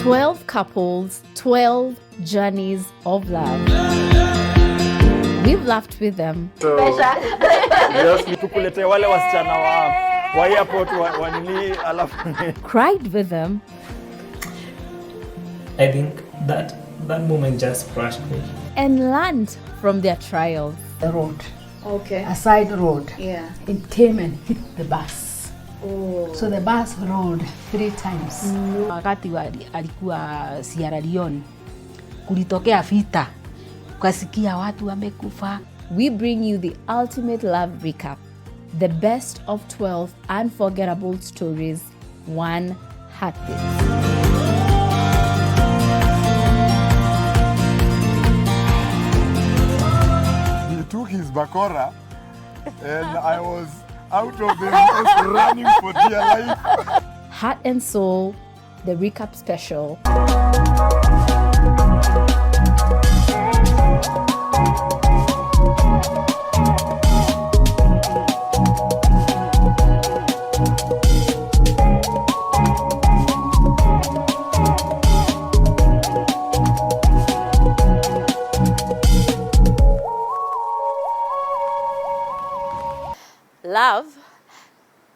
12 couples, 12 journeys of love. We've laughed with them. So, just tukulete wale wasichana wa airport wanili alafu. Cried with them. I think that moment just crushed me. And learned from their trials. The road. Okay. A side road. Yeah. It came and hit the bus. Oh. So the bus rode 3 times. Wakati alikuwa Sierra Leone, kulitokea vita, ukasikia watu wamekufa. We bring you the ultimate love recap. The best of 12 unforgettable stories, one heartbeat. He took his bakora and I was out of the house running for dear life. Heart and Soul, the recap special. Love,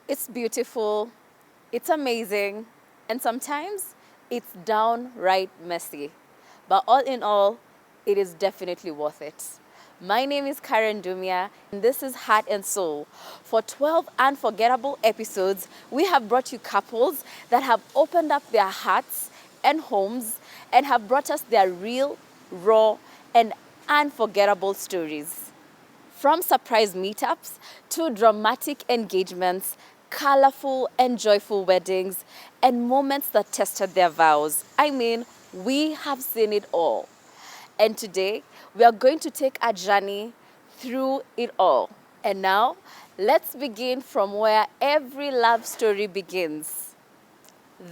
it's beautiful, it's amazing, and sometimes it's downright messy. But all in all, it is definitely worth it. My name is Karen Dumia, and this is Heart and Soul. For 12 unforgettable episodes, we have brought you couples that have opened up their hearts and homes and have brought us their real, raw, and unforgettable stories. From surprise meetups to dramatic engagements, colorful and joyful weddings, and moments that tested their vows. I mean, we have seen it all. And today, we are going to take a journey through it all. And now, let's begin from where every love story begins.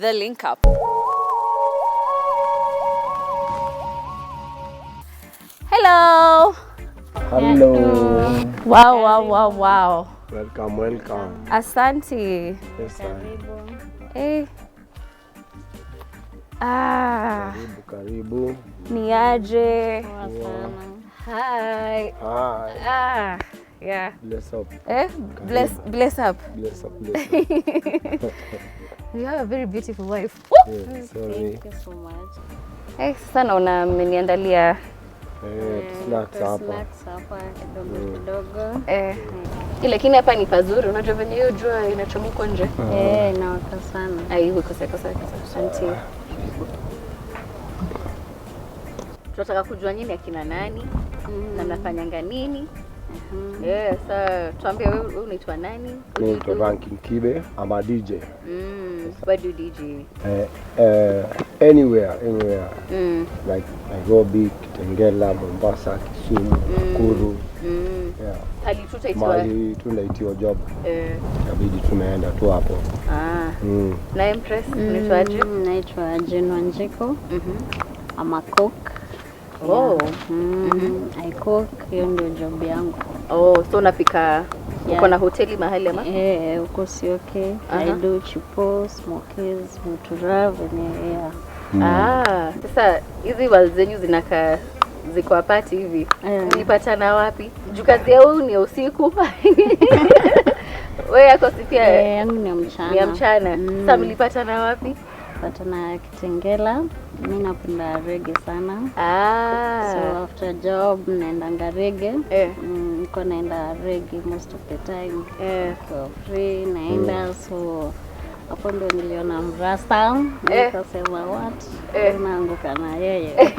The link up. Hello. Hello. Wow. Welcome. Asante. Yes, sir. Eh. Karibu. Niaje. Hi. Hi. Yeah. Bless up. Bless up. You have a very beautiful wife. Yeah, sorry. Thank you so much. Sasa naona mmeniandalia Snacks hapa. Snacks hapa kidogo. Lakini hapa ni pazuri, unajua venye hiyo jua inachomoka nje. Nawaka sana. Aiyo kosa. Asante. Tunataka kujua nini akina nani na nafanyanga nini. Sasa tuambie wewe unaitwa nani? Naitwa Ranking Kibe. I'm a DJ. Where do you DJ? Anywhere. Like Nairobi, Kitengela, Mombasa, Kisumu, Nakuru. Yeah. Hali tutaitwa. Mali tunaitiwa job. Inabidi tunaenda tu hapo. Na Empress unaitwaje? Naitwa Jeno Njiko. I'm a cook. Oh. I cook, hiyo ndio job yangu. Oh, so unapika uko na hoteli mahali ama? Uko si okay. I do chipo, smokies, mutura, venye Sasa hizi walzenyu zinaka ziko apati hivi. Mlipatana wapi? Juu kazi yao ni usiku. Wewe yako si pia? Yangu ni mchana. Ni mchana. Sasa mlipatana wapi? Patana Kitengela. Mimi napenda reggae sana. So after job naenda reggae. Niko naenda reggae most of the time. So free naenda so hapo ndo niliona mrasta. Nikasema what? Naanguka na yeye.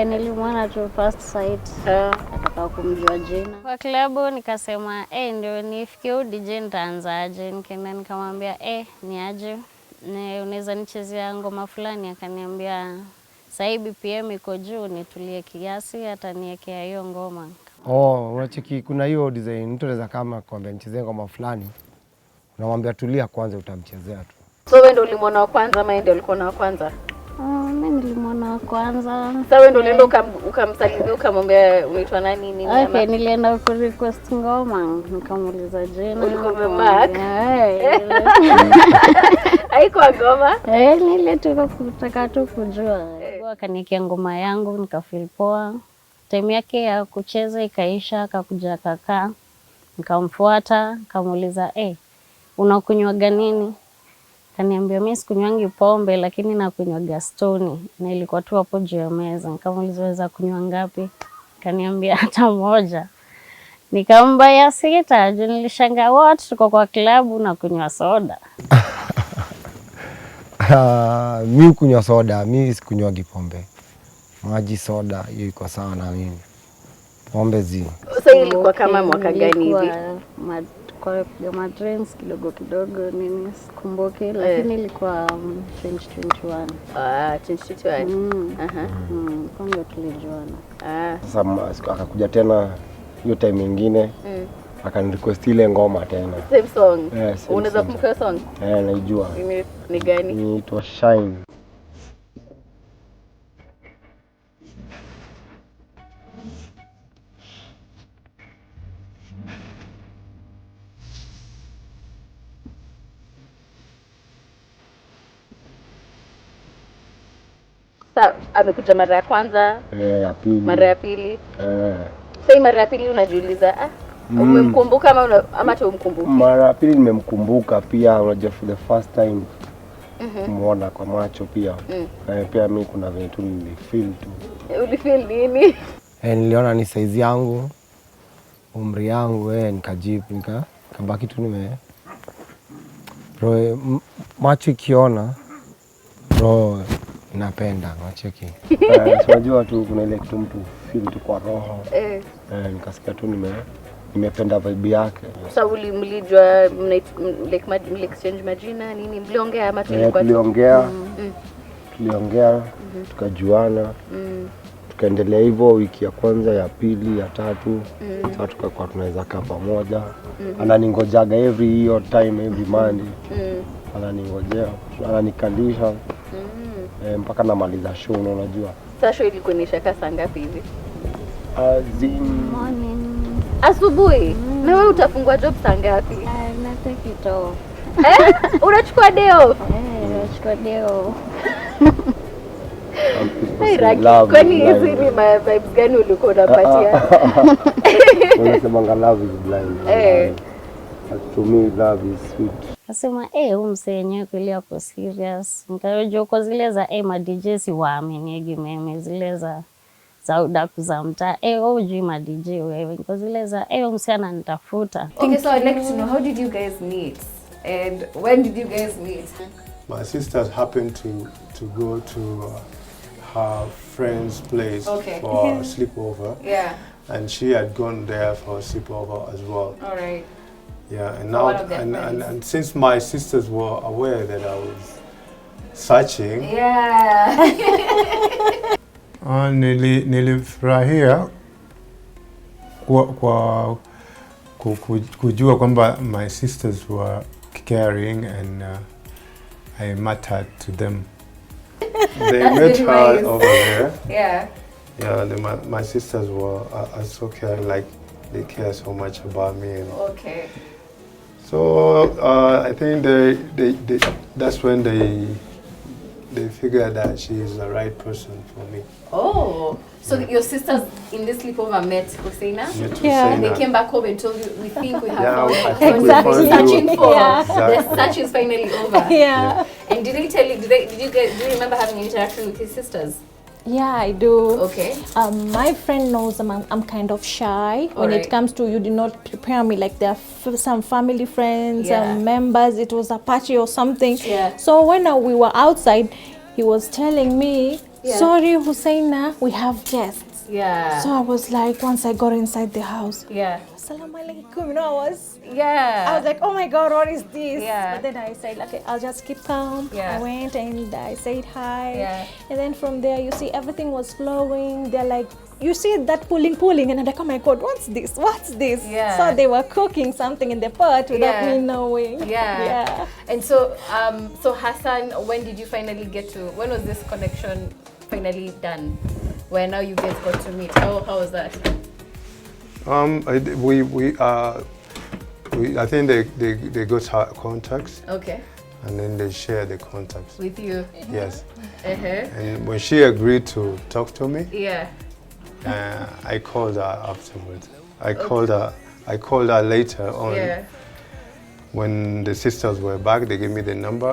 Nilimwona tu first sight. Nataka kumjua jina. Kwa klabu nikasema ndio nifikie DJ nitaanzaje. Nikaenda nikamwambia ni aje. Unaweza nichezea ngoma fulani, akaniambia sasa BPM iko juu, nitulie kiasi hata niwekea hiyo ngoma. Unacheki kuna hiyo design mtu anaweza kama kwambia nichezee ngoma fulani. Unamwambia tulia kwanza utamchezea tu. So wewe ndio ulimwona wa kwanza ama ndio ulikuwa na wa kwanza? Mimi nilimwona wa kwanza. Sasa wewe ndio ulienda ukamsalimia ukamwambia unaitwa nani nini ama? Okay, nilienda ku request ngoma, nikamuuliza jina. Ulikwambia Mark? Haikuwa ngoma. Nile tu kutaka tu kujua. Akaniekea ngoma yangu nikafeel poa. Time yake ya kucheza ikaisha, akakuja kakaa. Nikamfuata, nikamuuliza, unakunywaga nini? Kaniambia mimi sikunywangi pombe lakini nakunywaga stoni. Na ilikuwa tu hapo juu ya meza. Nikamuuliza weza kunywa ngapi? Kaniambia hata moja. Nikampa ya 6, juu nilishangaa wote tuko kwa klabu na kunywa soda. Mi kunywa soda, mi sikunywangi pombe. Maji, soda, hiyo iko sawa na mimi. Pombe zi. Sasa ilikuwa kama mwaka gani hivi? Kwa drinks kidogo kidogo nini sikumbuki, lakini ilikuwa 2021. 2021. Kwanza tulijuana. Sasa akakuja tena hiyo time nyingine. Akanirequest ile ngoma tena. Same song. Unaweza kumbuka song? Naijua. Ni gani? Ni to Shine. Sasa amekuja mara ya kwanza, Ya pili. mara ya pili. Sasa mara ya pili unajiuliza umemkumbuka ama tumkumbuki? Mara ya pili nimemkumbuka pia, unajua for the first time. Muona kwa macho pia. Pia mimi kuna vitu nilifeel tu. Ulifeel nini? Niliona ni size yangu, umri yangu, nikajibu nikabaki tu bro, macho ikiona bro napenda macheki. Unajua tu kuna ile kitu mtu feel tu kwa roho. Nikasikia tu nimependa vibe yake. Sasa mlijua exchange majina nini, mliongea ama tulikuwa tuliongea tukajuana. Tukaendelea hivyo wiki ya kwanza, ya pili, ya tatu. Sasa tukakuwa tunaweza kaa pamoja. Ananingojaga every Monday. Ananingojea, ananikalisha. Mpaka namaliza show, unajua. Sasa show ilikuwa inashaka saa ngapi hivi? Morning. Asubuhi. Na wewe utafungua job saa ngapi? Na take it off. Unachukua day off? Unachukua day off. Kwani hizi ni vibes gani ulikuwa unapatia? Unasema love is blind. To me love is sweet. Nasema huyu msenyewe kweli ako serious. Nikajua kwa zile za ma DJ si waaminiegi meme, zile za udaku za mtaa. Hujui ma DJ wewe. Kwa zile za msichana nitafuta. Okay, so I'd like to know, how did you guys meet? And when did you guys meet? My sisters happened to go to her friend's place for a sleepover. Yeah. And she had gone there for a sleepover as well. All right. Yeah, and now and since my sisters were aware that I was searching, nilifurahia kwa kujua kwamba my sisters were caring and I mattered to them. They met her over there. Yeah, my sisters are so caring, like they care so much about me. Okay. So I think that's when they figured that she is the right person for me. Oh, so your sisters in this sleepover met Husseina? And they came back home and told you, we think we have Exactly. searching for. Exactly. The search is finally over. And did they tell you? Do you remember having an interaction with his sisters? Yeah, I do. Okay. My friend knows I'm kind of shy. When it comes to, you did not prepare me, like there are some family friends, members, it was a party or something. So when we were outside, he was telling me, sorry Husseina, we have guests. So I was like, once I got inside the house, Assalamu alaikum, you know, I was like, oh my God, what is this? But then I said, okay, I'll just keep calm. I went and I said hi. And then from there, you see, everything was flowing. They're like, you see that pulling, and I'm like, oh my God, what's this? So they were cooking something in the pot without me knowing. And so, so Hassan, when did you finally when was this connection finally done? Where now you guys got to meet? How was that? I think they got her contacts. Okay. and then they share the contacts. With you? Yes. Uh-huh. And when she agreed to talk to me, Yeah. I called her afterwards. I called her later on. Yeah. When the sisters were back, they gave me the number,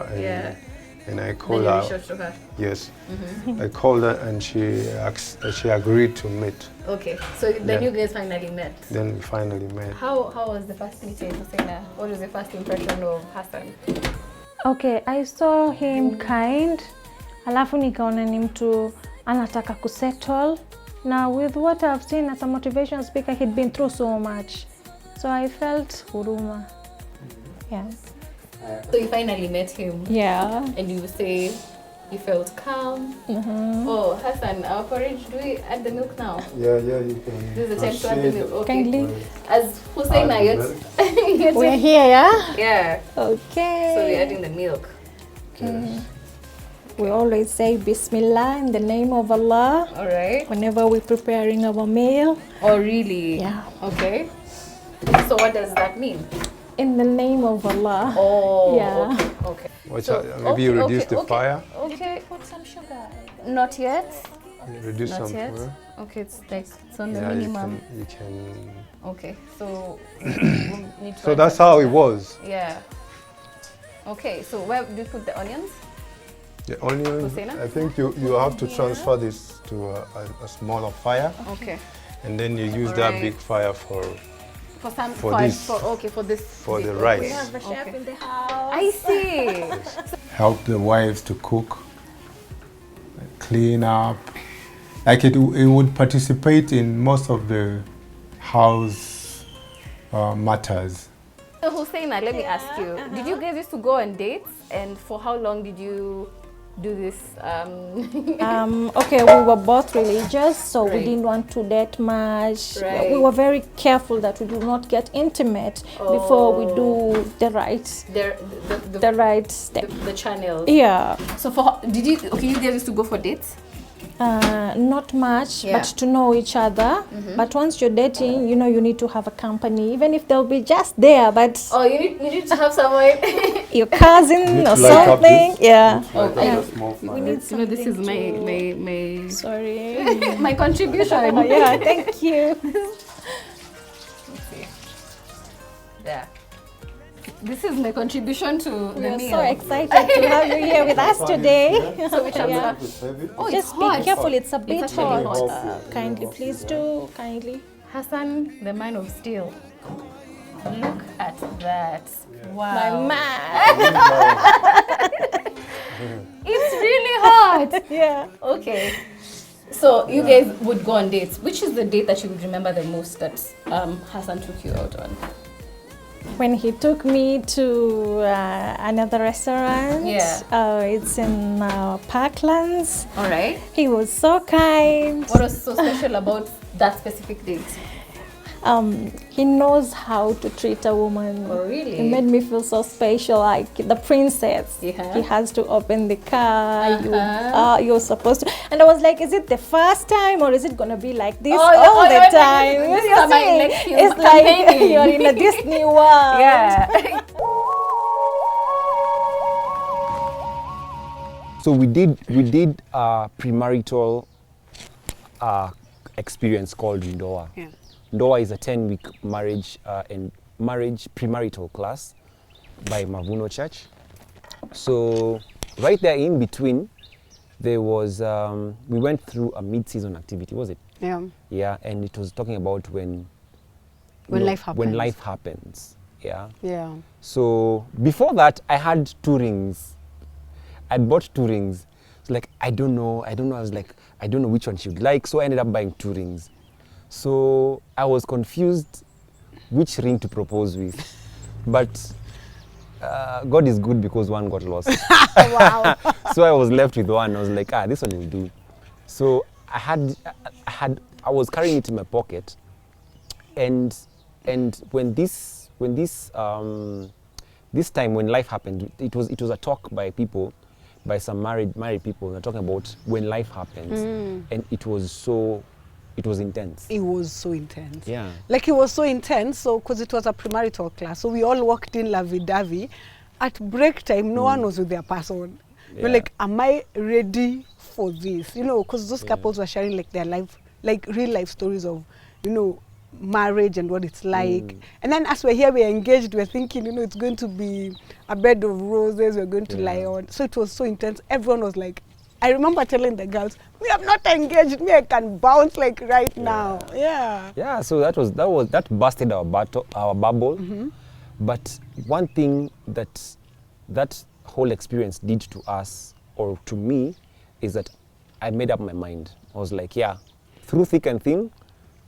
and I called then you her. reached out to her. Yes. I called her, and she agreed to meet. Okay, so then you guys finally met. Then we finally met. How was the first meeting, Husseina? What was the first impression of Hassan? Okay, I saw him kind. Alafu nikaona ni mtu anataka kusettle. Now with what I've seen as a motivation speaker, he'd been through so much. So I felt huruma. Yeah. So you finally met him. Yeah. And you say you felt calm. Oh, Hassan, our porridge, do we add the milk now? Yeah, you can. This is the time to add the milk. Okay. Kindly. As Husseina, We're here, yeah? Yeah. Okay. So we're adding the milk. Okay. We always say Bismillah in the name of Allah. All right. Whenever we're preparing our meal. Oh, really? Yeah. Okay. So what does that mean? In the name of Allah. Oh, yeah. Okay. Watch So, out, maybe you reduce the fire. Okay. Put some sugar. Not yet. Reduce Not some yet. fire. Okay, it's like it's on the Yeah, minimum. you can. Okay, so we'll need to So add that's some how it sugar. was. Yeah. Okay, so where do you put the onions? The onion, Husseina? I think you have to transfer this to a smaller fire, Okay. and then you use that Alright. big fire for For this. For this. For the big- rice. We have a chef in the house. I see. help the wives to cook, clean up. Like it would participate in most of the house matters. So Husseina, let me ask you, did you guys used to go on dates, and for how long did you do this? Okay, we were both religious, so we Right. didn't want to date much. Right. We were very careful that we do not get intimate before we do the right, the right step. The channel. Yeah, So did you? Okay, you guys used to go for dates. not much, Yeah. but to know each other. But once you're dating, you know you need to have a company, even if they'll be just there. But Oh, you need to have someone. your cousin Need or to light up something, this. yeah. Okay. We need You know, this is something my Sorry. my contribution. Yeah, thank you. Let's see. Yeah. This is my contribution to We the are meal. so excited to have you here with us today. So which one's Yeah. that? Oh, it's Just be hot. careful, it's a bit actually hot. hot. Kindly, please do, kindly. Hassan, the man of steel. Look at that. Wow. My man. It's really hot. Yeah. Okay. So you guys would go on dates. Which is the date that you would remember the most that Hassan took you out on? When he took me to another restaurant, Yeah. it's in Parklands. All right. He was so kind. What was so special about that specific date? He knows how to treat a woman. Oh, really? It made me feel so special, like the princess. Yeah. He has to open the car. Uh-huh. You're supposed to. And I was like, is it the first time or is it gonna be like this Oh, all oh, the yeah, time? this is You my see? next film It's like campaigning. you're in a Disney world. Yeah. So we did a premarital experience called Ndoa. Yeah. Ndoa is a 10-week marriage and marriage premarital class by Mavuno Church. So right there in between, there was we went through a mid-season activity, was it? Yeah. Yeah, and it was talking about when life happens. When life happens. Yeah. Yeah. So before that, I had 2 rings. I'd bought 2 rings. It's like, I don't know. I was like, I don't know which one she would like. So I ended up buying 2 rings. So I was confused which ring to propose with. But God is good because one got lost. Wow. So I was left with one. I was like, this one will do. So I was carrying it in my pocket. And when this time when life happened, it was a talk by people, by some married people. They're talking about when life happens, and it was intense. It was so intense. Yeah. Like it was so intense, so because it was a premarital class, so we all walked in lovey-dovey, at break time, no one was with their person. You're like, am I ready for this? You know, because those couples were sharing like their life, like real life stories of, you know, marriage and what it's like. And then as we're here, we're engaged, we're thinking, you know, it's going to be a bed of roses, we're going to lie on. So it was so intense. Everyone was like, I remember telling the girls, me, I'm not engaged, me, I can bounce like right now. Yeah, so that busted our bubble. But one thing that whole experience did to us, or to me, is that I made up my mind. I was like, yeah, through thick and thin,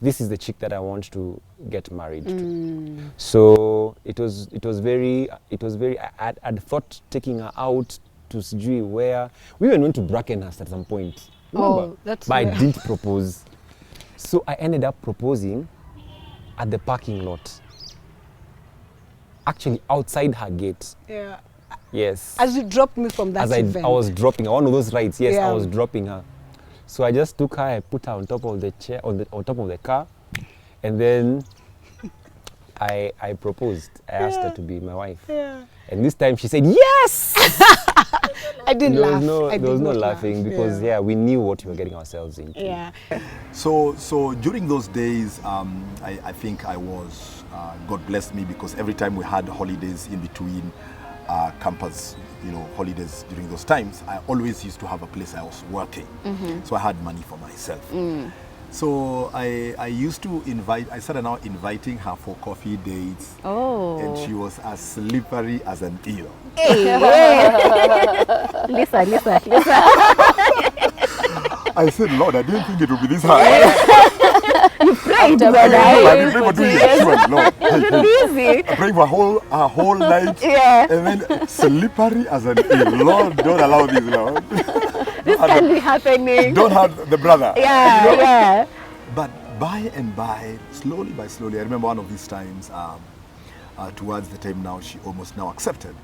this is the chick that I want to get married to. So it was very, I'd thought taking her out to sijui where. We even went to Brackenhurst at some point. Remember? But I didn't propose. So I ended up proposing at the parking lot. Actually, outside her gate. Yeah. Yes. As you dropped me from that event. I was dropping her, one of those rides. Yes, I was dropping her. So I just took her, I put her on top of the chair, on top of the car, and then I proposed. I asked her to be my wife. And this time she said yes. I didn't laugh. There was no laughing because we knew what we were getting ourselves into. So during those days, I think I was, God blessed me, because every time we had holidays in between campus, you know, holidays during those times, I always used to have a place I was working. So I had money for myself. So I used to I started now inviting her for coffee dates. And she was as slippery as an eel. Lisa. I said, Lord, I didn't think it would be this hard. You prayed, brother. I've been praying for 2 years. Lord, I prayed for a whole night. And then slippery as an eel. Lord, don't allow this, Lord. This can be happening. Don't have the brother. Yeah. But by and by, slowly by slowly, I remember one of these times, towards the time now, she almost now accepted.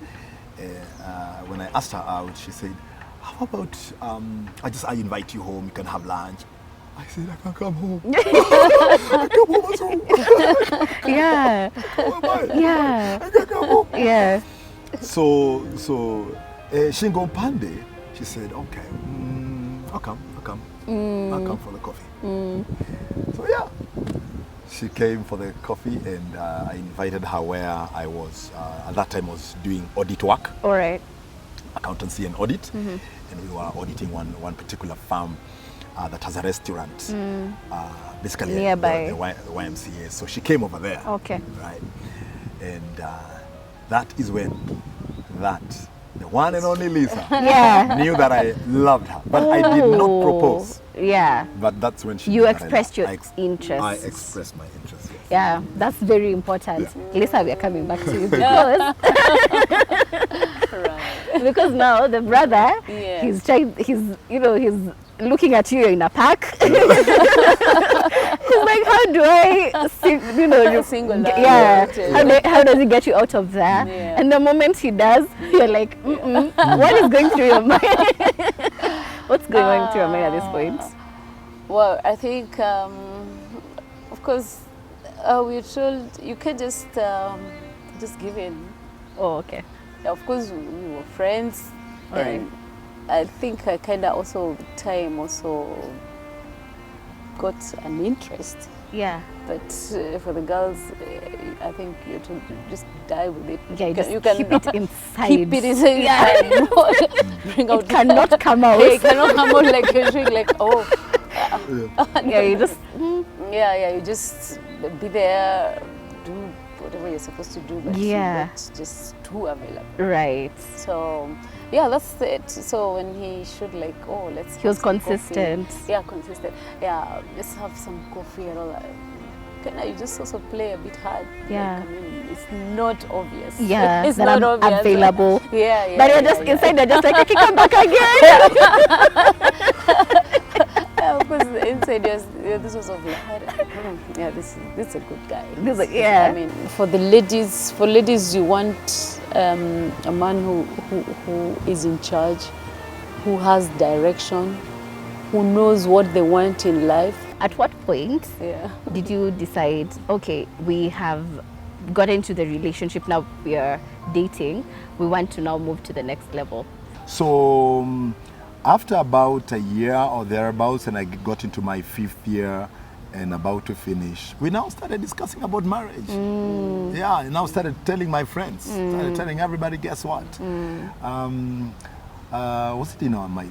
When I asked her out, she said, how about I invite you home, you can have lunch. I said, I can't come home. I come home as well. Yeah. I can't come home. Yeah. So Shingo Pande, she said, okay, I'll come for the coffee. So yeah, she came for the coffee, and I invited her where I was, at that time I was doing audit work. All right. Accountancy and audit. And we were auditing one particular firm that has a restaurant, basically nearby the YMCA. So she came over there. Okay. Right. And that is when the one and only Lisa knew that I loved her. But I did not propose. Yeah. But that's when she You expressed your interest. I expressed my interest, yes. Yeah, that's very important. Lisa, we are coming back to you because now the brother, he's looking at you in a park. He's like, how do I single out? How does he get you out of there? And the moment he does, you're like, what is going through your mind? What's going on through your mind at this point? Well, I think, of course, we're told you can't just give in. Oh, okay. Of course, we were friends, and I think I kind of also, with time, also got an interest. Yeah. But for the girls, I think you to just die with it. Yeah, you can keep it inside. Keep it inside. Yeah. Bring out. It cannot come out. It cannot come out like you're doing, like, oh. Yeah, you just. You just be there, do whatever you're supposed to do, but you're not just too available. Right. So, yeah, that's it. So when he should, like, oh, let's. He was consistent. Coffee. Yeah, consistent. Yeah, let's have some coffee and all that. Can I just also play a bit hard? Yeah. Like, I mean, it's not obvious. Yeah, it's that not I'm obvious. available. Yeah. But you're just inside, you're just like, I can come back again. Of course, inside, this was of like, yeah, this is a good guy. Yeah. I mean, for ladies, you want a man who is in charge, who has direction, who knows what they want in life. At what point did you decide, okay, we have got into the relationship, now we are dating, we want to now move to the next level. So after about a year or thereabouts, and I got into my 5th year and about to finish, we now started discussing about marriage. Yeah, I now started telling my friends, started telling everybody, guess what? Was it my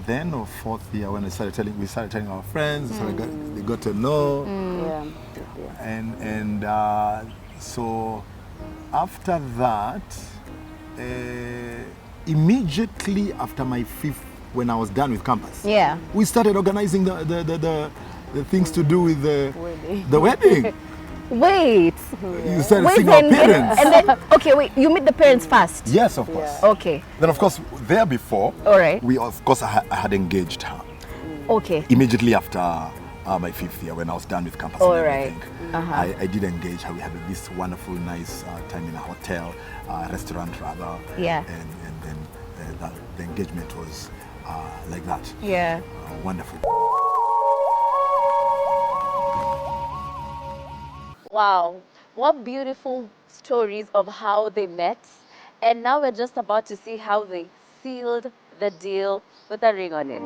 then or 4th year when we started telling our friends, so they got to know. And so after that, immediately after my 5th, when I was done with campus, we started organizing the things to do with the wedding. Wait. You started seeing our parents. And then, okay, wait, you meet the parents first? Yes, of course. Okay. Then, of course, there before, all right, I had engaged her. Okay. Immediately after my 5th year, when I was done with campus and everything, I did engage her. We had this wonderful, nice time in a hotel, restaurant rather. Yeah. And then the engagement was like that. Yeah. Wonderful. Wow, what beautiful stories of how they met. And now we're just about to see how they sealed the deal with a ring on it.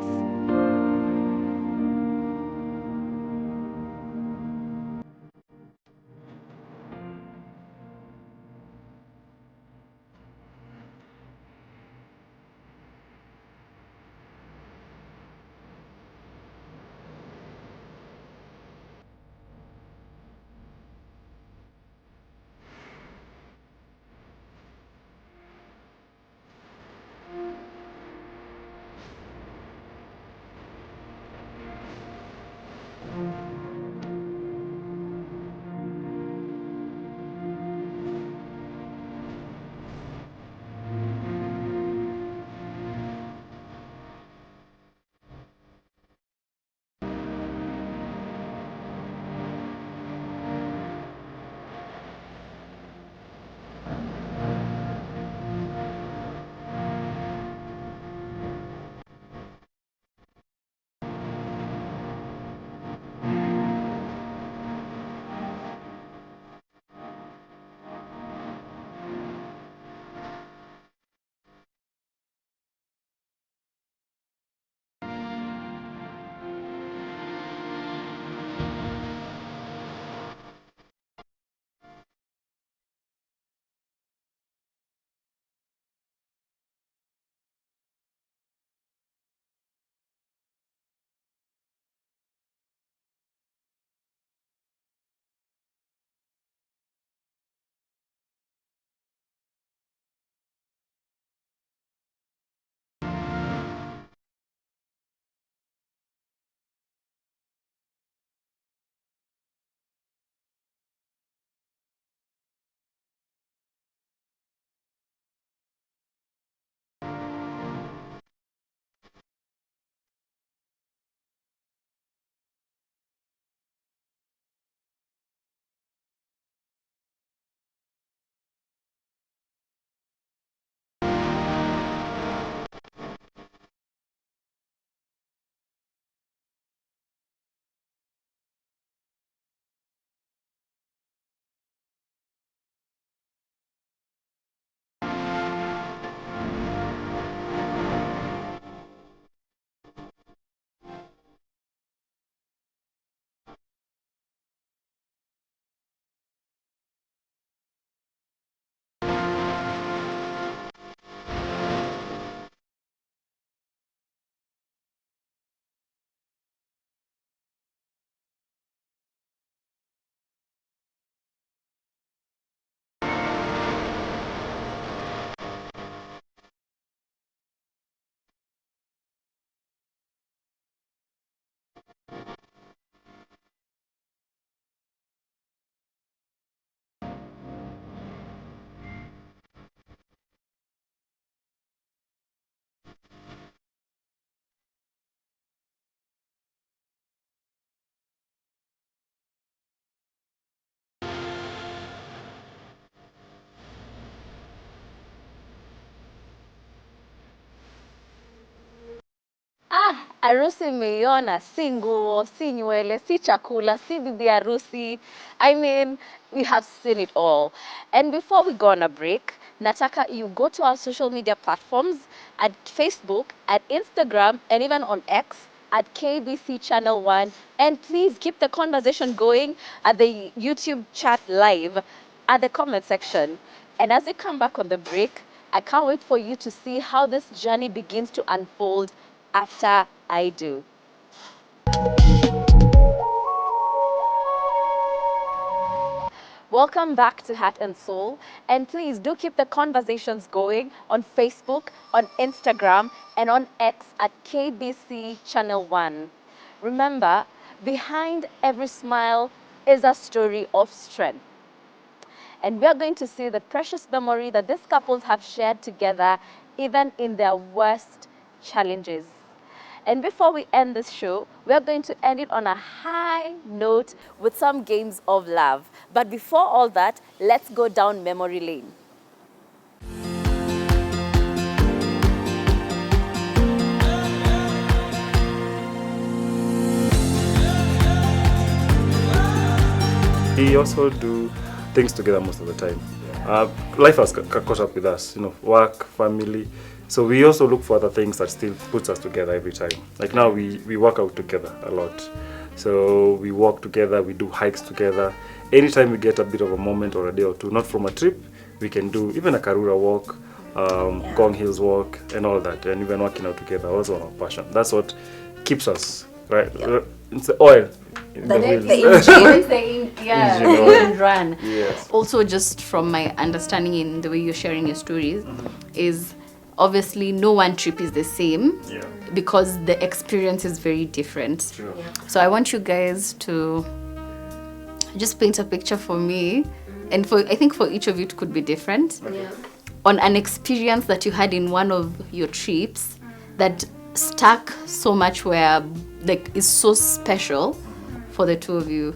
Harusi imeiona, si nguo, si nywele, si chakula, si bibi harusi. I mean, we have seen it all. And before we go on a break, nataka you go to our social media platforms at Facebook, at Instagram, and even on X at KBC Channel 1. And please keep the conversation going at the YouTube chat live at the comment section. And as we come back on the break, I can't wait for you to see how this journey begins to unfold after I do. Welcome back to Heart and Soul, and please do keep the conversations going on Facebook, on Instagram, and on X at KBC Channel 1. Remember, behind every smile is a story of strength. And we are going to see the precious memory that these couples have shared together, even in their worst challenges. And before we end this show, we are going to end it on a high note with some games of love. But before all that, let's go down memory lane. We also do things together most of the time. Life has caught up with us, work, family. So we also look for other things that still puts us together every time. Like now we work out together a lot. So we walk together, we do hikes together. Anytime we get a bit of a moment or a day or two, not from a trip, we can do even a Karura walk, Gong Hills walk and all that. And even working out together, also on our passion. That's what keeps us, right? Yep. It's the oil. The engine. Engine run. Yes. Also, just from my understanding in the way you're sharing your stories, is obviously no one trip is the same because the experience is very different. Sure. Yeah. So I want you guys to just paint a picture for me, and I think for each of you it could be different, on an experience that you had in one of your trips that stuck so much where is so special for the two of you.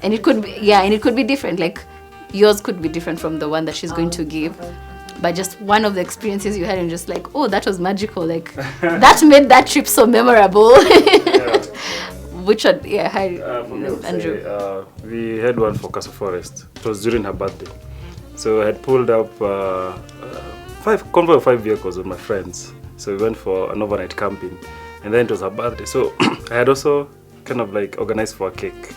And it could be, and it could be different. Like yours could be different from the one that she's going to give. But just one of the experiences you had and just like, oh, that was magical. Like that made that trip so memorable. Which one? Andrew. We had one for Castle Forest. It was during her birthday. So I had pulled up convoy of 5 vehicles with my friends. So we went for an overnight camping. And then it was her birthday. So I had also kind of like organized for a cake.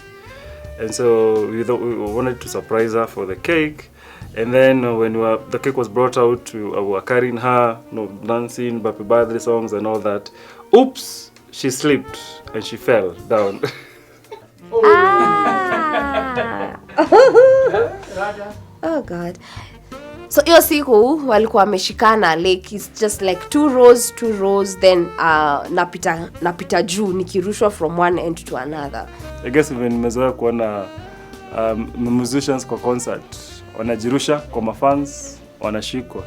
And so we wanted to surprise her for the cake. And then when the cake was brought out, we were carrying her, dancing, happy birthday songs and all that. Oops, she slipped and she fell down. Oh God. So hiyo siku walikuwa wameshikana, like it's just like two rows, then napita juu nikirushwa from one end to another. I guess even nimezoea kuona musicians kwa concert wanajirusha kwa mafans, wanashikwa.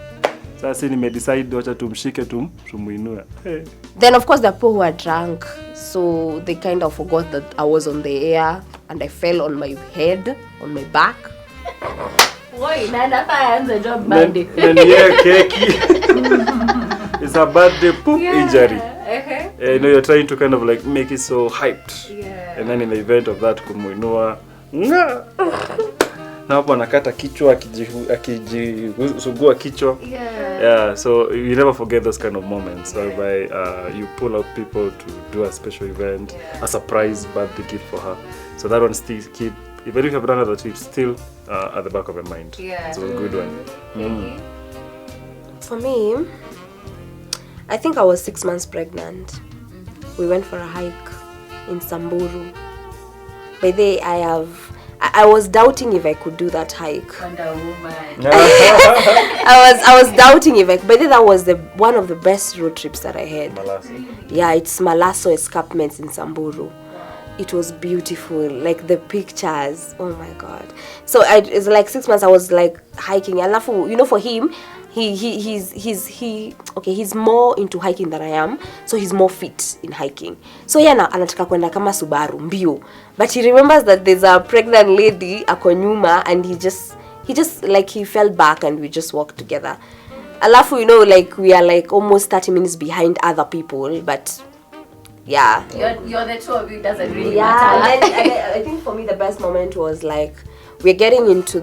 Sasa nimedecide wacha tumshike tumuinue. Hey. Then of course the people who are drunk, so they kind of forgot that I was on the air and I fell on my head, on my back. Why? Nanda job Monday. Keki. It's a birthday poop injury. You're trying to kind of like make it so hyped. Yeah. And then in the event of that kumuinua. Na hapo anakata kichwa akijisugua kichwa. Yeah, so you never forget those kind of moments whereby you pull out people to do a special event, a surprise birthday gift for her. So that one still keep, even if you've done other trips, still at the back of your mind. Yeah. So a good one. For me, I think I was 6 months pregnant. We went for a hike in Samburu. By the way, I was doubting if I could do that hike. Wonder Woman. I was doubting if but then that was one of the best road trips that I had. Malasso. Yeah, it's Malasso escarpments in Samburu. It was beautiful, like the pictures. Oh my God! So it's like 6 months. I was like hiking. And for him, he's more into hiking than I am, so he's more fit in hiking. So anataka kwenda kama Subaru mbio, but he remembers that there's a pregnant lady ako nyuma, and he just like he fell back and we just walked together. Alafu like we are like almost 30 minutes behind other people, but Yeah. You're the two of you, doesn't really Yeah, matter. and then I think for me the best moment was like we're getting into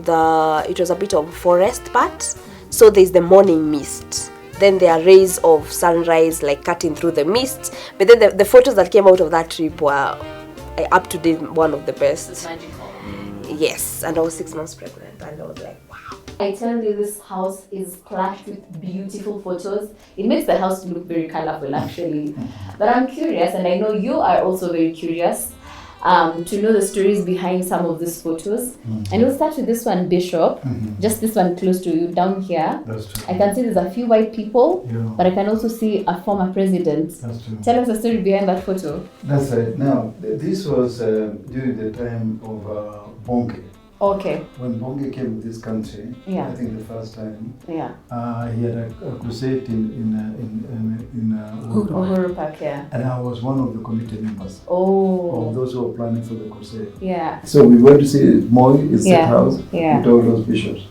it was a bit of forest part, so there's the morning mist, then there are rays of sunrise like cutting through the mist, but then the photos that came out of that trip were up to date, one of the best. It's magical. Yes, and I was 6 months pregnant and I was like, wow. I tell you, this house is packed with beautiful photos. It makes the house look very colorful, actually. But I'm curious, and I know you are also very curious, to know the stories behind some of these photos. And we'll start with this one, Bishop. Just this one close to you, down here. That's true. I can see there's a few white people, Yeah. but I can also see a former president. That's true. Tell us the story behind that photo. That's right. Now, this was during the time of Bonke. Okay. When Bonke came to this country, Yeah. I think the first time, Yeah. he had a crusade in Uhuru Park, yeah. and I was one of the committee members Oh. of those who were planning for the crusade. Yeah. So we went to see Moi, his state house, Yeah. with all those bishops.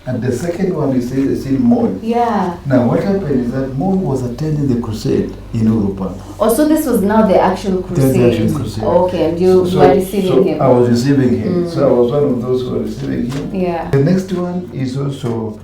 And the second one is see Moi. Yeah. Now what happened is that Moi was attending the crusade in Europa. Oh, so this was now the actual crusade. The actual crusade. Okay, and you were receiving him. I was receiving him. So I was one of those who were receiving him. Yeah. The next one is also,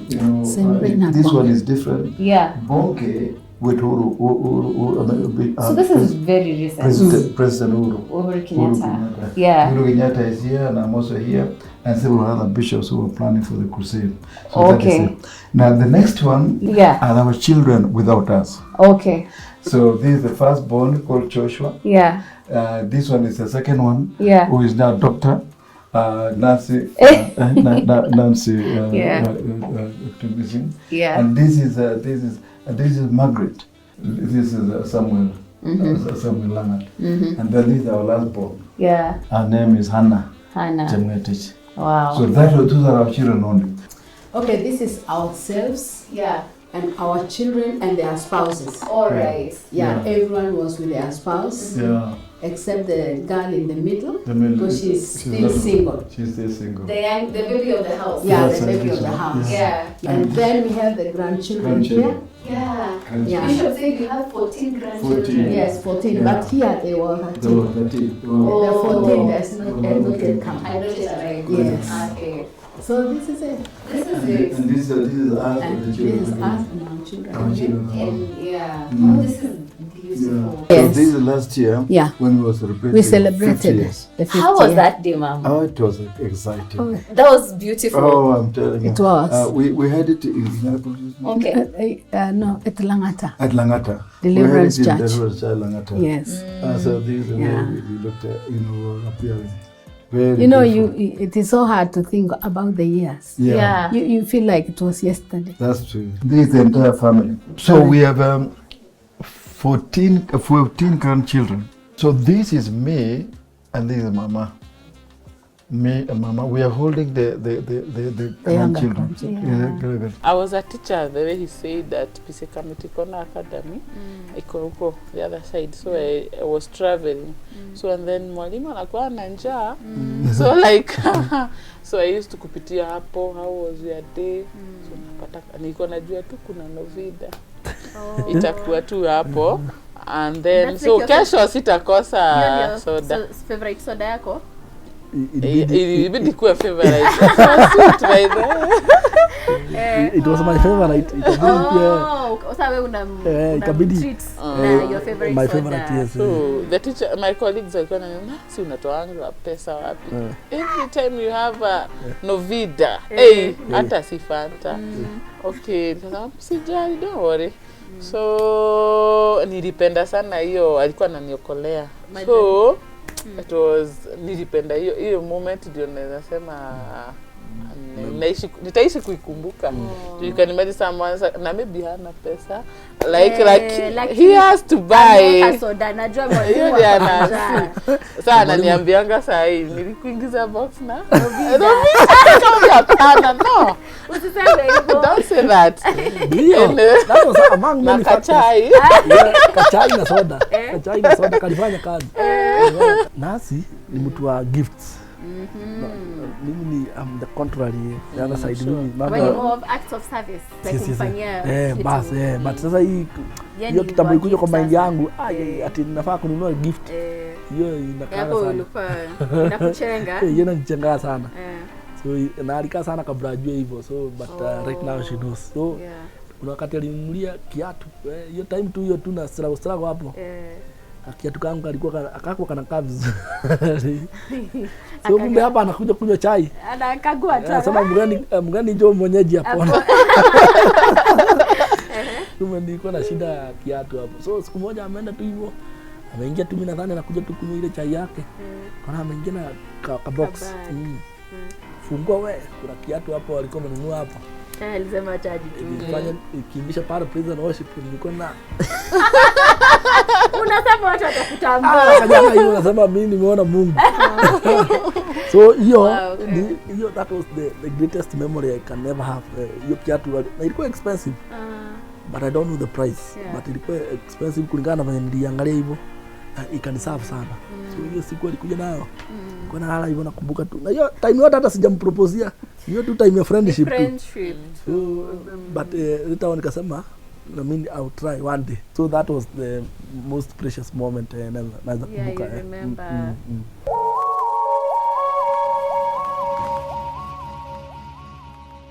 this one is different. Yeah. Bonke with Uhuru. So this is very recent. President Uhuru. Uhuru Kenyatta. Yeah. Uhuru Kenyatta is here and I'm also here. And several other bishops who were planning for the crusade. So Okay. that is it. Now the next one are our children without us. Okay. So this is the firstborn called Joshua. Yeah. This one is the second one. Yeah. Who is now Doctor Nancy. Nancy. Yeah. And this is Margaret. This is Samuel. Samuel Langat. And then this is our last born. Yeah. Her name is Hannah. Hannah. Jemgetich. Wow. So those are our children only. Okay, this is ourselves. Yeah. And our children and their spouses. All right. Yeah, everyone was with their spouse. Yeah. Except the girl in the middle. The middle. Because she's still single. She's still single. The baby of the house. Yeah, Yes, the baby yes, of the yes. house. Yeah. And then we have the grandchildren here. Yeah. Yeah. Bishop said you have 14 grandchildren. 14. Yes, 14. Yeah. But here they were 13. There were 13. The 14 has not yet come. I know it's arrived. Yes. Okay. So this is it. This is it. And this is us And and the this children. is us and our children. Our children. And yeah. Mm. Oh, this is beautiful. So this is last year Yeah. when we were celebrating We 50 celebrated years. the 50 How was year. that day, Mom? Oh, it was exciting. That was beautiful. Oh, I'm telling you. It was. We had it in Okay. No, at Langata. at Langata. Deliverance we had it in Church. Deliverance Church, Langata. Yes. So this is the way Yeah. we looked at, up here. Very You know, beautiful. it is so hard to think about the years. Yeah. You feel like it was yesterday. That's true. This is the entire family. So we have 14 grandchildren. So this is me and this is Mama. Me and Mama. We are holding the grandchildren. grandchildren. I was a teacher the way he said that Pise Kamitikona Academy, iko huko the other side. So I was traveling. So and then mwalimu anakuwa na njaa. So like so I used to kupitia hapo, how was your day? So napata nilikuwa najua tu kuna Novida. Itakuwa tu hapo. And then That's so like your kesho sitakosa Your soda. favorite soda yako? Ilibidi kuwa favorite. Sweet by the It was my favorite. Sasa wewe una ikabidi treats na your favorite my soda. favorite, yes. So the teacher, my colleagues walikuwa wananiambia, si unatoanga pesa wapi? Every time you have a Novida, hata si Fanta. Okay, nikasema sijali, don't worry. So nilipenda sana hiyo, alikuwa ananiokolea. So it was nilipenda hiyo moment, ndio naweza sema nitaishi kuikumbuka. You can imagine someone na maybe hana pesa like he has to buy soda, najua hiyo ndio ana sasa ananiambianga saa hii nilikuingiza box na kama hapana, no usiseme hivyo, don't say that. That was among many factors. Kachai Kachai na soda. Kachai na soda kalifanya kazi. Nasi ni mtu wa gifts. Mimi I'm the contrary, the other side. Mimi When you more of acts of service, like kumfanyia kitu. Bas, but sasa hii hiyo kitambo ikuja kwa mind yangu, ati ninafaa kununua gift. Hiyo inakaa sana. Inakuchenga. Hiyo inanichenga sana. So naalika sana kabla ajue hivyo. So but right now she knows. So kuna wakati alinunulia kiatu. Hiyo time tu hiyo tu na struggle hapo. Kiatu kangu kalikuwa akakuwa kana curves. So kumbe hapa anakuja kunywa chai. Anakagua tu. Anasema mgani njoo mwenyeji hapo. Kumbe nilikuwa na shida ya kiatu hapo. So siku moja ameenda tu hivyo. Ameingia tu, mimi nadhani anakuja tu kunywa ile chai yake. Kana ameingia na ka box. Fungua we, kuna kiatu hapo alikuwa amenunua hapo. Alisema chaji tu. Nilifanya kimbisha para praise and worship, nilikuwa na unasema watu watakutambua. Kajana hiyo unasema mimi nimeona Mungu. So hiyo hiyo that was the greatest memory I can never have. Hiyo kiatu ilikuwa expensive. But I don't know the price. But ilikuwa expensive kulingana na vile niliangalia hivyo. Ikaniserve sana. So hiyo siku alikuja nayo. Kwa na hala hivyo nakumbuka tu. Na hiyo time yote hata sijamproposia. Hiyo tu time ya friendship. So, but later on nikasema I mean I'll try one day. So that was the most precious moment naweza kumbuka. Yeah, you remember.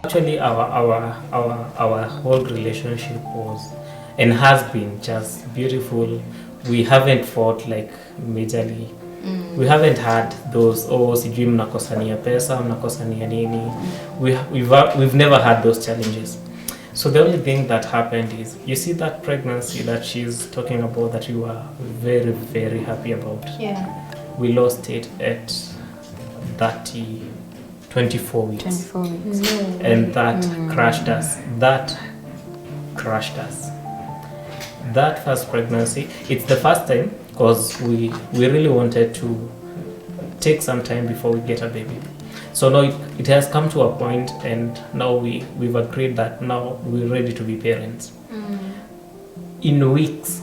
Actually, our whole relationship was and has been just beautiful. We haven't fought like majorly. We haven't had those sijui mnakosania pesa, mnakosania nini. We've never had those challenges. So the only thing that happened is, you see that pregnancy that she's talking about that you were very, very happy about. Yeah. We lost it at 24 weeks. 24 weeks. And that crushed us. That first pregnancy, it's the first time because we really wanted to take some time before we get a baby. So now it has come to a point, and now we've agreed that now we're ready to be parents. In weeks,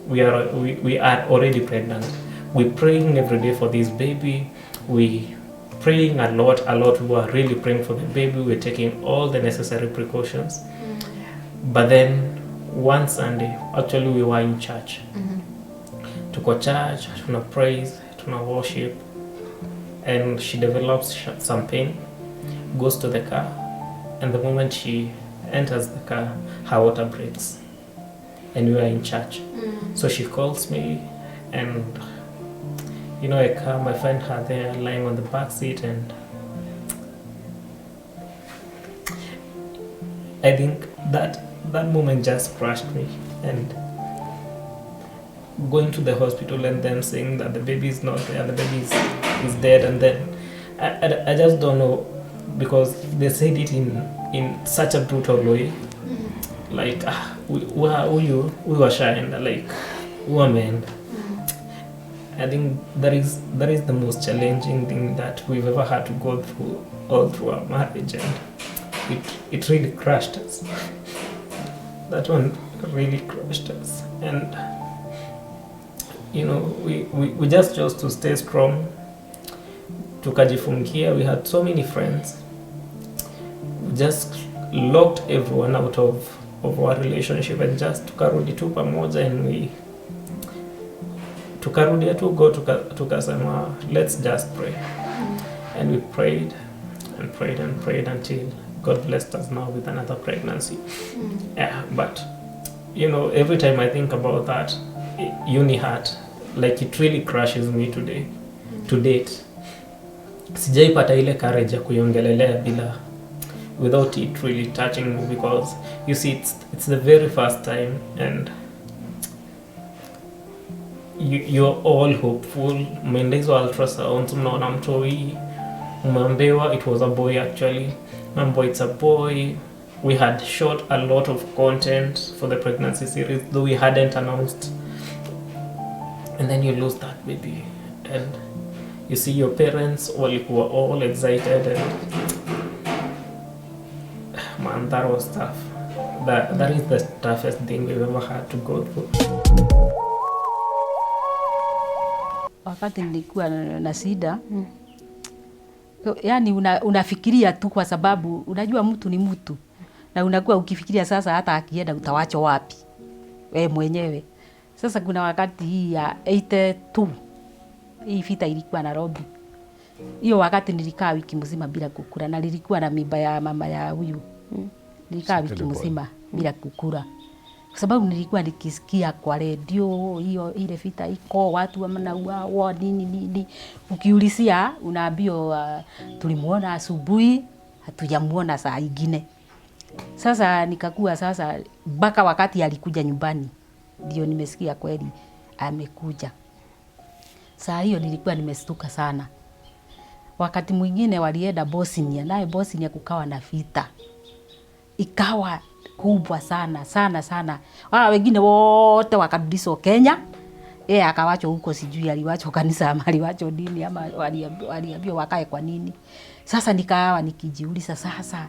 we are already pregnant. We're praying every day for this baby. We praying a lot. We were really praying for the baby. We're taking all the necessary precautions. But then one Sunday, actually we were in church. Tuko church, tuna praise, tuna worship, and she develops some pain, goes to the car, and the moment she enters the car, her water breaks. And we were in church. So she calls me, and I come, I find her there lying on the back seat, and I think that moment just crushed me. And going to the hospital and then saying that the baby is not there, the baby is dead, and then I just don't know, because they said it in such a brutal way. Like, we were shy, and like, woman. I think that is the most challenging thing that we've ever had to go through all through our marriage, and it really crushed us. That one really crushed us, and we just chose to stay strong. Tukajifungia. We had so many friends. We just locked everyone out of our relationship, and just tukarudi tu pamoja, and tukarudia tu go tukasema let's just pray. And we prayed and prayed and prayed until God blessed us now with another pregnancy. Yeah, but every time I think about that, uni hurt, like it really crushes me today. To date, sijaipata ile courage ya kuiongelelea without it really touching me, because you see it's the very first time, and you're all hopeful. Umeenda hizo ultrasounds, mnaona mtoi, umeambiwa it was a boy actually. Mambo, it's a boy. We had shot a lot of content for the pregnancy series, though we hadn't announced. And then you lose that baby, and you see your parents were all excited, and man, that was tough. That is the toughest thing we've ever had to go through. Wakati nilikuwa na shida, Yani unafikiria tu kwa sababu unajua mtu ni mtu. Na unakuwa ukifikiria sasa hata akienda utawacho wapi wewe mwenyewe. Sasa kuna wakati hii ya 82 hii vita ilikuwa Nairobi. Hiyo wakati nilikaa wiki mzima bila kukula na nilikuwa na mimba ya mama ya huyu. Nilikaa wiki mzima bila kukula. Kwa sababu nilikuwa nikisikia kwa redio hiyo ile vita iko watu wanauawa nini. Ukiulizia unaambiwa tulimuona asubuhi, hatujamuona saa ingine. Sasa nikakuwa sasa mpaka wakati alikuja nyumbani ndio nimesikia kweli amekuja. Saa hiyo nilikuwa nimestuka sana. Wakati mwingine walienda Bosnia, naye Bosnia kukawa na vita. Ikawa kubwa sana. Wengine wote wakarudishwa Kenya. Yeye akawachwa huko, sijui aliwachwa kanisa ama aliwachwa dini ama waliambiwa wakae kwa nini. Sasa nikawa nikijiuliza sasa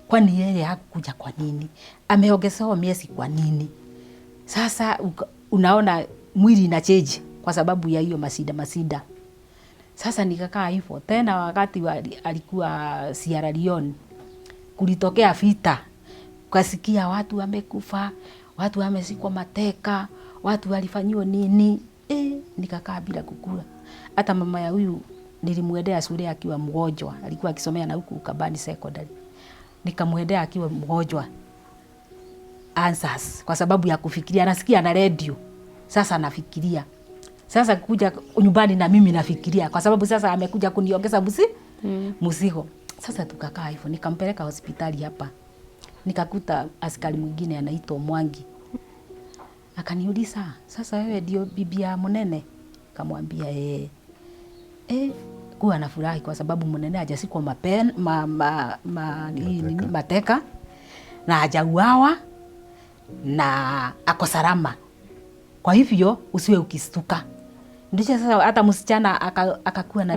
kwani yeye hakuja kwa nini? Ameongezewa miezi kwa nini? Sasa unaona mwili inacheje kwa sababu ya hiyo masida. Sasa nikakaa hivyo. Tena wakati alikuwa Sierra Leone kulitokea vita. Ukasikia watu wamekufa, watu wamesikwa mateka, watu walifanywa nini. Nikakaa bila kukula. Hata mama ya huyu nilimwendea shule akiwa mgonjwa. Alikuwa akisomea na huku Ukambani Secondary. Nikamwendea akiwa mgonjwa. Answers kwa sababu ya kufikiria, nasikia na radio. Sasa nafikiria. Sasa kuja nyumbani na mimi nafikiria kwa sababu sasa amekuja kuniongeza mzigo. Sasa tukakaa hivyo, nikampeleka hospitali hapa. Nikakuta askari mwingine anaitwa Mwangi. Akaniuliza, "Sasa wewe ndio bibi ya Munene?" Kamwambia kuwa na furahi kwa sababu Munene hajasikwa mateka na hajauawa na ako salama. Kwa hivyo usiwe ukistuka. Ndio sasa hata msichana akakuwa na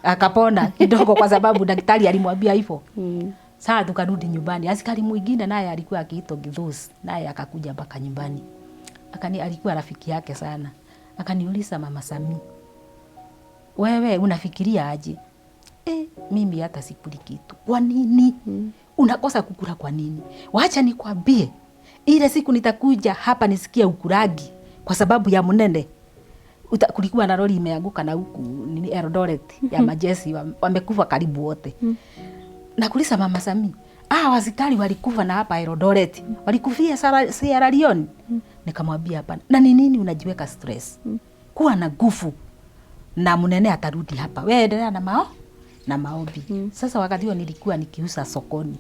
akapona kidogo kwa sababu daktari alimwambia hivyo. Sasa tukarudi nyumbani. Askari mwingine naye alikuwa akiitwa Githus, naye akakuja mpaka nyumbani. Alikuwa rafiki yake sana. Akaniuliza, "Mama Sami, wewe unafikiria aje?" Mimi hata sikuli kitu. Kwa nini? Unakosa kukula kwa nini? Wacha nikwambie. Ile siku nitakuja hapa nisikie ukuragi kwa sababu ya Munene. Kulikuwa na lori imeanguka na huku nini Eldoret ya majeshi wamekufa karibu wote. Nakuuliza Mama Sami, askari walikufa na hapa Eldoret. Walikufia Sierra Leone. Nikamwambia hapana. Na ni nini unajiweka stress? Kuwa na nguvu. Na Munene atarudi hapa. Wewe endelea na maombi. Sasa wakati huo nilikuwa nikiuza sokoni.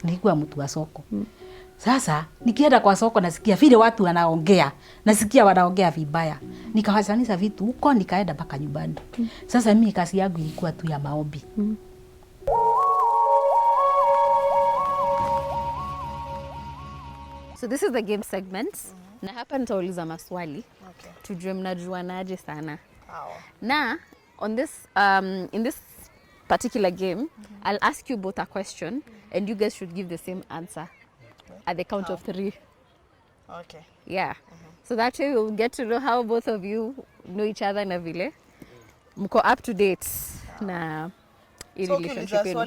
Nilikuwa mtu wa soko. Sasa nikienda kwa soko nasikia vile watu wanaongea. Nasikia wanaongea vibaya. Nikawasanisha vitu huko nikaenda mpaka nyumbani. Sasa mimi kazi yangu ilikuwa tu ya maombi. So this is the game segment. Na hapa nitauliza maswali. Tujue mnajuanaje sana. Na on this in this particular game, I'll ask you both a question and you guys should give the same answer at the count of 3. Okay. Yeah. So that way we'll get to know how both of you know each other na vile mko up to date na relationship yenu.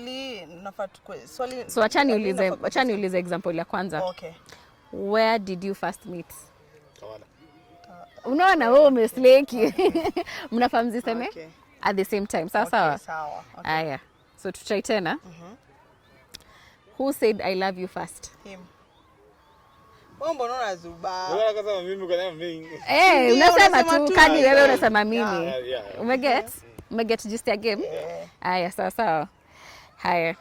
So acha niulize example ya kwanza. Okay. Where did you first meet? Unaona wewe umesleki. Mnafahamu ziseme? Okay. At the same time. Sawa. Okay, sawa. Okay. Aya. So tutry tena. Who said I love you first? Him. Mbona unazuba? Mbona kama mimi kwa mimi? Unasema tu kani wewe unasema mimi. Umeget just a game? Aya, sawa. Haya.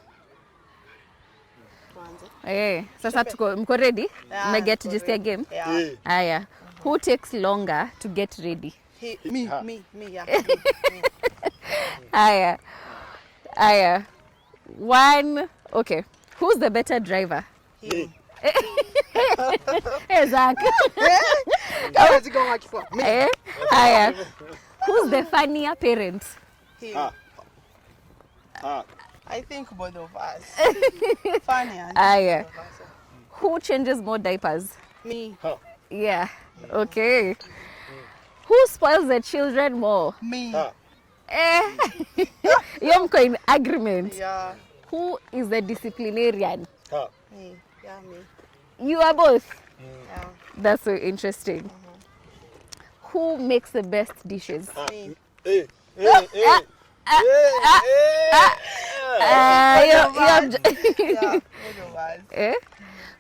Sasa mko ready? Umeget just a game? Aya. Who takes longer to get ready? Me, yeah. Aya. One. Okay. Who's the better driver? Him. Zach. Aya. Who's the funnier parent? Him. I think both of us. Funny. Aya. Who changes more diapers? Me. Yeah. Okay. Who spoils the children more? Me. You're in agreement. Yeah. Who is the disciplinarian? Me. Yeah, me. You are both. Yeah. That's so interesting. Who makes the best dishes? Me.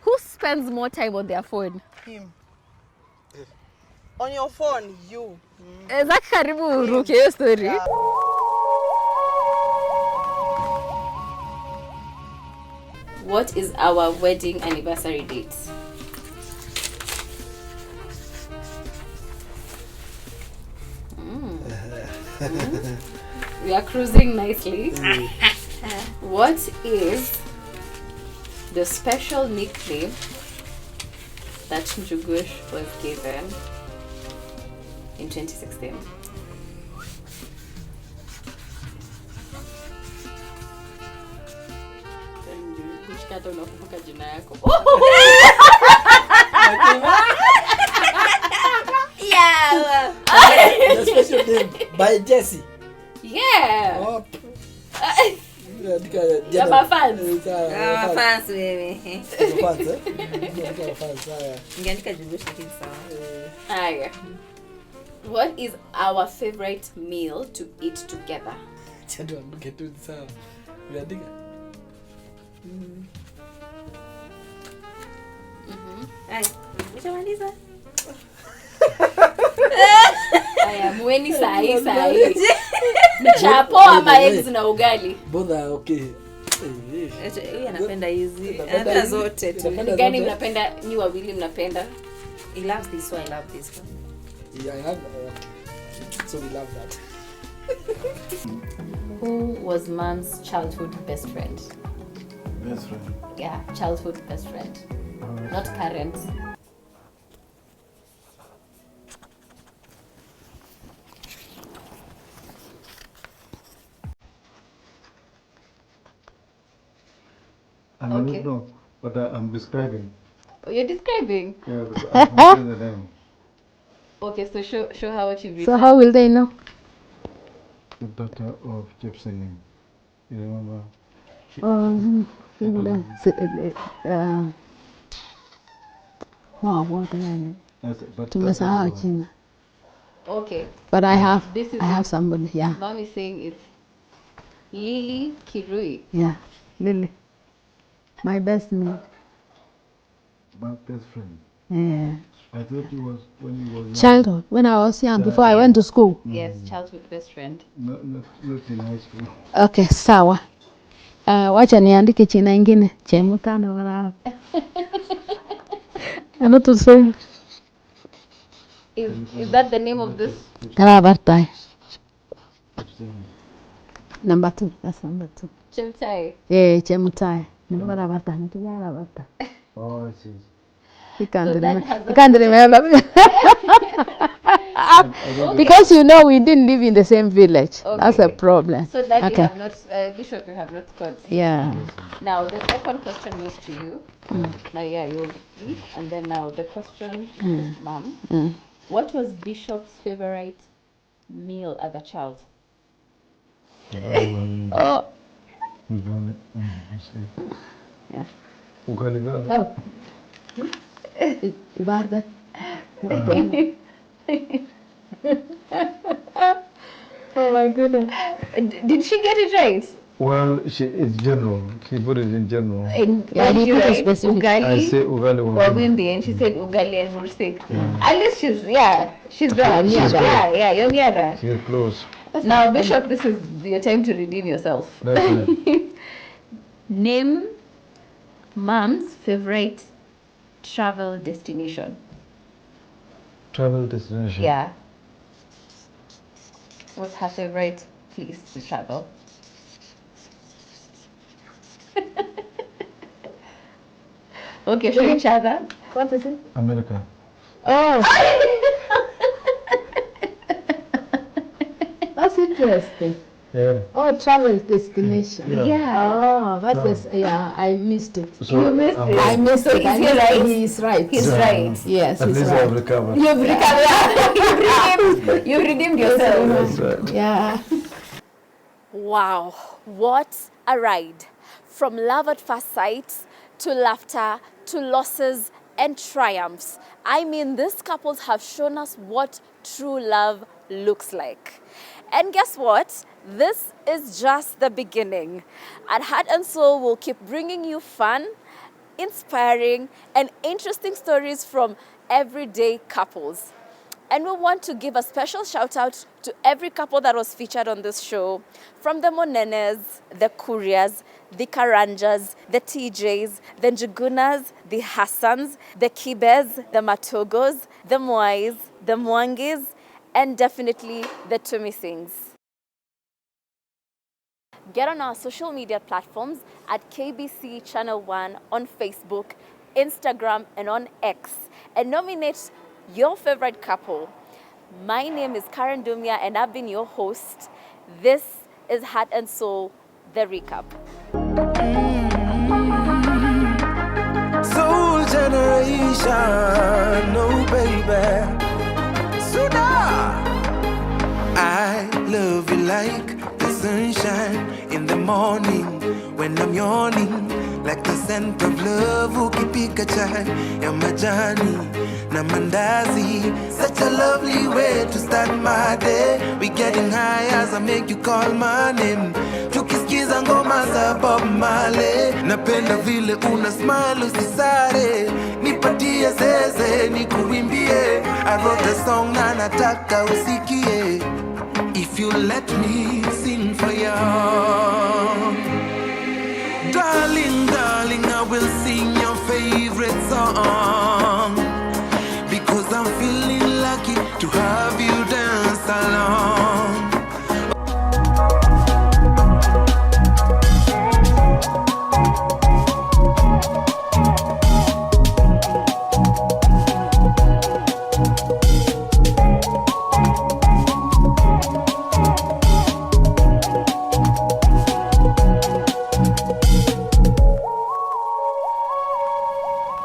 Who spends more time on their phone? Him. On your phone, you. Zaki karibu ruke hiyo story. Yeah. What is our wedding anniversary date? We are cruising nicely. What is the special nickname that Njugush was given in 2016? Hata unakumbuka jina yako. Yeah. The special name by Jesse. Yeah. Oh. Yeah, my fans. My fans wewe. Fans eh? Fans haya. Ningeandika Jugush lakini sawa. Haya. What is our favorite meal to eat together? Chado andike tu sawa. Unaandika? Ai, umeshamaliza? Aya, mweni sahi. Mchapo ama eggs na ugali? Both are okay. Huyu anapenda hizi. Anapenda zote tu. Gani mnapenda? Ni wawili mnapenda? He loves this, so I love this one. Yeah, I have. So we love that. Who was mom's childhood best friend? Best friend. Yeah, childhood best friend. Not current. I don't know, but I'm describing. Oh, you're describing? Yeah, because I'm saying the name. Okay, so show how what you've written. So how will they know? The daughter of kept singing. You remember? Tumesahau jina. Okay. But I have This is I have somebody, yeah. Mom is saying it's Lily Kirui. Yeah, Lily. My best mate. My best friend. Yeah. I thought it was when you were young. Childhood, when I was young, before I went to school. Yes, childhood best friend. Not in high school. Okay, sawa. Wacha niandike jina ingine. Chemutano wala. Ano to say? Is that the name of this? Karabartai. Number 2. That's number 2. Chimtai. Yeah, Chemutai. Number Karabartai. Oh, I see. You can't So remember. that has You can't remember. Because you know we didn't live in the same village. Okay. That's a problem. So that okay. you have not, Bishop, you have not got. Yeah. Now the second question goes to you. Now, yeah, you'll eat, and then now the question, Mom. What was Bishop's favorite meal as a child? Oh. Yeah. Oh. Ibarda. Oh my goodness. Did she get it right? Well, it's general. She put it in general. Yeah, he put it specific. Ugali. I say ugali. Wabindi, and she said ugali and mursik. At least she's right. Yeah, you're right. She's close. Now, Bishop, this is your time to redeem yourself. That's right. Name Mom's favorite travel destination. Travel destination. Yeah. What's her favorite place to travel? Okay, show each other. What is it? America. Oh. That's interesting. Yeah. Oh, travel destination. Yeah. Oh, that's yeah. I missed it. So, you missed it. I missed it. Is he right? He's right. He's right. Yes, At he's least right. I've recovered. You've recovered. You've redeemed yourself. That's right. Yeah. Wow, what a ride. From love at first sight to laughter to losses and triumphs. I mean, these couples have shown us what true love looks like. And guess what? This is just the beginning. At Heart and Soul, we'll keep bringing you fun, inspiring, and interesting stories from everyday couples. And we want to give a special shout out to every couple that was featured on this show, from the Monenes, the Kurias, the Karanjas, the TJs, the Njugunas, the Hassans, the Kibes, the Matogos, the Moais, the Mwangis, and definitely the Tumisings. Get on our social media platforms at KBC Channel 1 on Facebook, Instagram, and on X, and nominate your favorite couple. My name is Karen Dumia, and I've been your host. This is Heart and Soul, the recap. Soul generation, no baby. Suda, I love you like the sunshine in the morning when I'm yawning. Like the scent of love, ukipika chai ya majani na mandazi. Such a lovely way to start my day. We getting high as I make you call my name. Tukisikiza ngoma za Bob Marley. Napenda vile una smile usisare. Nipatie zeze nikuimbie. I wrote a song na nataka usikie. If you let me sing for you, darling, darling, I will sing your favorite song, because I'm feeling lucky to have